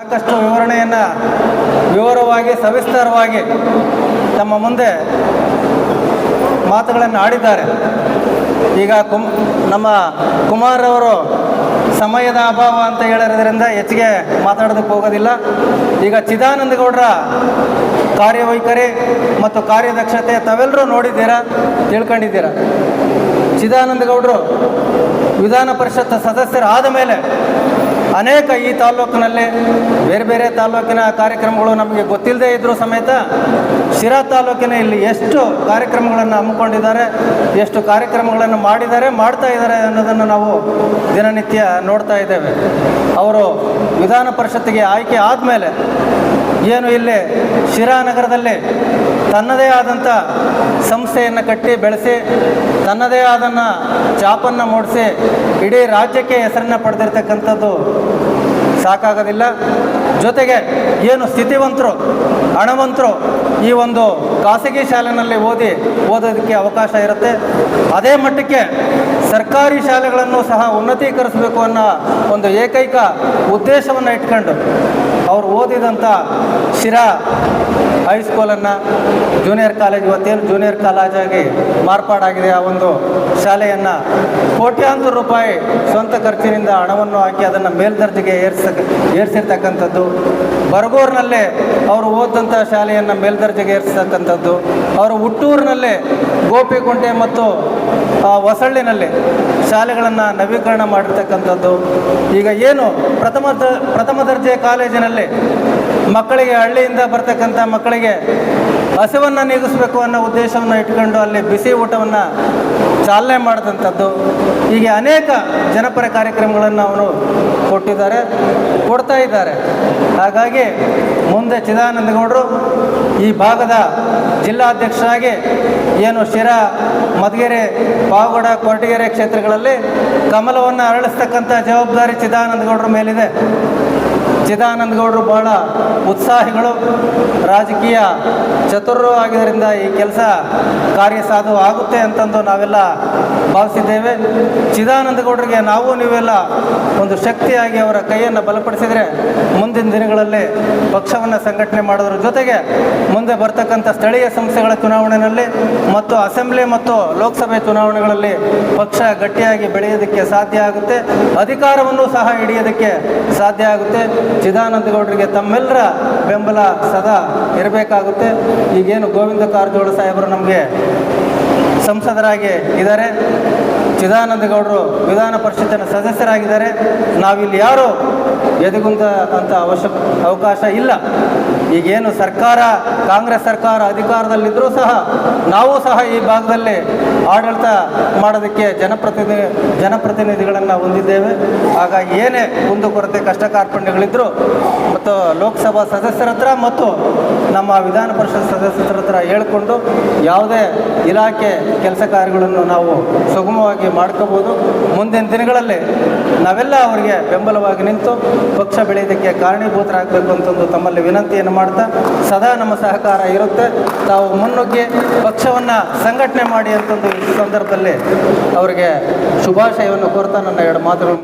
ಸಾಕಷ್ಟು ವಿವರವಾಗಿ ಸವಿಸ್ತಾರವಾಗಿ ತಮ್ಮ ಮುಂದೆ ಮಾತುಗಳನ್ನು ಆಡಿದ್ದಾರೆ. ಈಗ ನಮ್ಮ ಕುಮಾರ್ ಅವರು ಸಮಯದ ಅಭಾವ ಅಂತ ಹೇಳಿರೋದ್ರಿಂದ ಹೆಚ್ಚಿಗೆ ಮಾತಾಡೋದಕ್ಕೆ ಹೋಗೋದಿಲ್ಲ. ಈಗ ಚಿದಾನಂದ ಗೌಡರ ಕಾರ್ಯವೈಖರಿ ಮತ್ತು ಕಾರ್ಯದಕ್ಷತೆ ತಾವೆಲ್ಲರೂ ನೋಡಿದ್ದೀರಾ, ತಿಳ್ಕೊಂಡಿದ್ದೀರಾ. ಚಿದಾನಂದ ಗೌಡರು ವಿಧಾನ ಪರಿಷತ್ ಸದಸ್ಯರಾದ ಮೇಲೆ ಅನೇಕ ಈ ತಾಲೂಕಿನಲ್ಲಿ ಬೇರೆ ಬೇರೆ ತಾಲೂಕಿನ ಕಾರ್ಯಕ್ರಮಗಳು ನಮಗೆ ಗೊತ್ತಿಲ್ಲದೆ ಇದ್ದರೂ ಸಮೇತ ಶಿರಾ ತಾಲೂಕಿನ ಇಲ್ಲಿ ಎಷ್ಟು ಕಾರ್ಯಕ್ರಮಗಳನ್ನು ಹಮ್ಮಿಕೊಂಡಿದ್ದಾರೆ, ಎಷ್ಟು ಕಾರ್ಯಕ್ರಮಗಳನ್ನು ಮಾಡ್ತಾ ಇದ್ದಾರೆ ಅನ್ನೋದನ್ನು ನಾವು ದಿನನಿತ್ಯ ನೋಡ್ತಾ ಇದ್ದೇವೆ. ಅವರು ವಿಧಾನ ಪರಿಷತ್ತಿಗೆ ಆಯ್ಕೆ ಆದಮೇಲೆ ಏನು ಇಲ್ಲಿ ಶಿರಾ ನಗರದಲ್ಲಿ ತನ್ನದೇ ಆದಂಥ ಸಂಸ್ಥೆಯನ್ನು ಕಟ್ಟಿ ಬೆಳೆಸಿ ತನ್ನದೇ ಆದನ್ನು ಛಾಪನ್ನು ಮೂಡಿಸಿ ಇಡೀ ರಾಜ್ಯಕ್ಕೆ ಹೆಸರನ್ನು ಪಡೆದಿರ್ತಕ್ಕಂಥದ್ದು ಸಾಕಾಗೋದಿಲ್ಲ. ಜೊತೆಗೆ ಏನು ಸ್ಥಿತಿವಂತರು, ಹಣವಂತರು ಈ ಒಂದು ಖಾಸಗಿ ಶಾಲೆಯಲ್ಲಿ ಓದೋದಕ್ಕೆ ಅವಕಾಶ ಇರುತ್ತೆ. ಅದೇ ಮಟ್ಟಕ್ಕೆ ಸರ್ಕಾರಿ ಶಾಲೆಗಳನ್ನು ಸಹ ಉನ್ನತೀಕರಿಸಬೇಕು ಅನ್ನೋ ಒಂದು ಏಕೈಕ ಉದ್ದೇಶವನ್ನು ಇಟ್ಕೊಂಡು ಅವರು ಓದಿದಂಥ ಶಿರಾ ಹೈಸ್ಕೂಲನ್ನು ಜೂನಿಯರ್ ಕಾಲೇಜ್ ಇವತ್ತೇನು ಜೂನಿಯರ್ ಕಾಲೇಜಾಗಿ ಮಾರ್ಪಾಡಾಗಿದೆ, ಆ ಒಂದು ಶಾಲೆಯನ್ನು ಕೋಟ್ಯಾಂತರ ರೂಪಾಯಿ ಸ್ವಂತ ಖರ್ಚಿನಿಂದ ಹಣವನ್ನು ಹಾಕಿ ಅದನ್ನು ಮೇಲ್ದರ್ಜೆಗೆ ಏರಿಸಿರ್ತಕ್ಕಂಥದ್ದು. ಬರಗೂರಿನಲ್ಲೇ ಅವರು ಓದಿದಂಥ ಶಾಲೆಯನ್ನು ಮೇಲ್ದರ್ಜೆಗೆ ಏರಿಸ್ತಕ್ಕಂಥದ್ದು. ಅವರು ಹುಟ್ಟೂರಿನಲ್ಲೇ ಗೋಪಿಕುಂಟೆ ಮತ್ತು ಹೊಸಳ್ಳಿನಲ್ಲಿ ಶಾಲೆಗಳನ್ನು ನವೀಕರಣ ಮಾಡಿರ್ತಕ್ಕಂಥದ್ದು. ಈಗ ಏನು ಪ್ರಥಮ ದರ್ಜೆ ಕಾಲೇಜಿನಲ್ಲಿ ಮಕ್ಕಳಿಗೆ, ಹಳ್ಳಿಯಿಂದ ಬರ್ತಕ್ಕಂಥ ಮಕ್ಕಳಿಗೆ ಹಸಿವನ್ನು ನೀಗಿಸಬೇಕು ಅನ್ನೋ ಉದ್ದೇಶವನ್ನು ಇಟ್ಕೊಂಡು ಅಲ್ಲಿ ಬಿಸಿ ಊಟವನ್ನು ಚಾಲನೆ ಮಾಡಿದಂಥದ್ದು. ಹೀಗೆ ಅನೇಕ ಜನಪರ ಕಾರ್ಯಕ್ರಮಗಳನ್ನು ಅವರು ಕೊಡ್ತಾ ಇದ್ದಾರೆ. ಹಾಗಾಗಿ ಮುಂದೆ ಚಿದಾನಂದ ಗೌಡರು ಈ ಭಾಗದ ಜಿಲ್ಲಾಧ್ಯಕ್ಷರಾಗಿ ಏನು ಶಿರಾ, ಮಧುಗಿರಿ, ಪಾವಗಡ, ಕೊರಟಗೆರೆ ಕ್ಷೇತ್ರಗಳಲ್ಲಿ ಕಮಲವನ್ನು ಅರಳಿಸ್ತಕ್ಕಂಥ ಜವಾಬ್ದಾರಿ ಚಿದಾನಂದ ಗೌಡರ ಮೇಲಿದೆ. ಚಿದಾನಂದ ಗೌಡರು ಬಹಳ ಉತ್ಸಾಹಿಗಳು, ರಾಜಕೀಯ ಚತುರರು ಆಗಿದ್ದರಿಂದ ಈ ಕೆಲಸ ಕಾರ್ಯಸಾಧು ಆಗುತ್ತೆ ಅಂತಂದು ನಾವೆಲ್ಲ ಭಾವಿಸಿದ್ದೇವೆ. ಚಿದಾನಂದ ಗೌಡರಿಗೆ ನೀವೆಲ್ಲ ಒಂದು ಶಕ್ತಿಯಾಗಿ ಅವರ ಕೈಯನ್ನು ಬಲಪಡಿಸಿದರೆ ಮುಂದಿನ ದಿನಗಳಲ್ಲಿ ಪಕ್ಷವನ್ನು ಸಂಘಟನೆ ಮಾಡೋದ್ರ ಜೊತೆಗೆ ಮುಂದೆ ಬರ್ತಕ್ಕಂಥ ಸ್ಥಳೀಯ ಸಂಸ್ಥೆಗಳ ಚುನಾವಣೆಯಲ್ಲಿ ಮತ್ತು ಅಸೆಂಬ್ಲಿ ಮತ್ತು ಲೋಕಸಭೆ ಚುನಾವಣೆಗಳಲ್ಲಿ ಪಕ್ಷ ಗಟ್ಟಿಯಾಗಿ ಬೆಳೆಯೋದಕ್ಕೆ ಸಾಧ್ಯ ಆಗುತ್ತೆ, ಅಧಿಕಾರವನ್ನು ಸಹ ಹಿಡಿಯೋದಕ್ಕೆ ಸಾಧ್ಯ ಆಗುತ್ತೆ. ಚಿದಾನಂದ ಗೌಡರಿಗೆ ತಮ್ಮೆಲ್ಲರ ಬೆಂಬಲ ಸದಾ ಇರಬೇಕಾಗುತ್ತೆ. ಈಗೇನು ಗೋವಿಂದ ಕಾರಜೋಳ ಸಾಹೇಬರು ನಮಗೆ ಸಂಸದರಾಗಿ ಇದ್ದಾರೆ, ಚಿದಾನಂದ ಗೌಡರು ವಿಧಾನ ಪರಿಷತ್ತಿನ ಸದಸ್ಯರಾಗಿದ್ದಾರೆ. ನಾವಿಲ್ಲಿ ಯಾರು ಎದೆಗುಂದ ಅಂತ ಅವಕಾಶ ಇಲ್ಲ. ಈಗೇನು ಕಾಂಗ್ರೆಸ್ ಸರ್ಕಾರ ಅಧಿಕಾರದಲ್ಲಿದ್ದರೂ ಸಹ ನಾವು ಸಹ ಈ ಭಾಗದಲ್ಲಿ ಆಡಳಿತ ಮಾಡೋದಕ್ಕೆ ಜನಪ್ರತಿನಿಧಿಗಳನ್ನು ಹೊಂದಿದ್ದೇವೆ. ಹಾಗಾಗಿ ಏನೇ ಕುಂದುಕೊರತೆ, ಕಷ್ಟ ಕಾರ್ಪಣ್ಯಗಳಿದ್ದರೂ ಮತ್ತು ಲೋಕಸಭಾ ಸದಸ್ಯರ ಹತ್ರ ಮತ್ತು ನಮ್ಮ ವಿಧಾನ ಪರಿಷತ್ ಸದಸ್ಯರ ಹತ್ರ ಹೇಳಿಕೊಂಡು ಯಾವುದೇ ಇಲಾಖೆ ಕೆಲಸ ಕಾರ್ಯಗಳನ್ನು ನಾವು ಸುಗಮವಾಗಿ ಮಾಡ್ಕೋಬೋದು. ಮುಂದಿನ ದಿನಗಳಲ್ಲಿ ನಾವೆಲ್ಲ ಅವರಿಗೆ ಬೆಂಬಲವಾಗಿ ನಿಂತು ಪಕ್ಷ ಬೆಳೆಯೋದಕ್ಕೆ ಕಾರಣೀಭೂತರಾಗಬೇಕು ಅಂತಂದು ತಮ್ಮಲ್ಲಿ ವಿನಂತಿಯನ್ನು ಮಾಡ್ತಾ, ಸದಾ ನಮ್ಮ ಸಹಕಾರ ಇರುತ್ತೆ, ತಾವು ಮುನ್ನುಗ್ಗಿ ಪಕ್ಷವನ್ನು ಸಂಘಟನೆ ಮಾಡಿ ಅಂತಂದು ಈ ಸಂದರ್ಭದಲ್ಲಿ ಅವರಿಗೆ ಶುಭಾಶಯವನ್ನು ಕೋರ್ತಾ ನನ್ನ ಎರಡು ಮಾತುಗಳು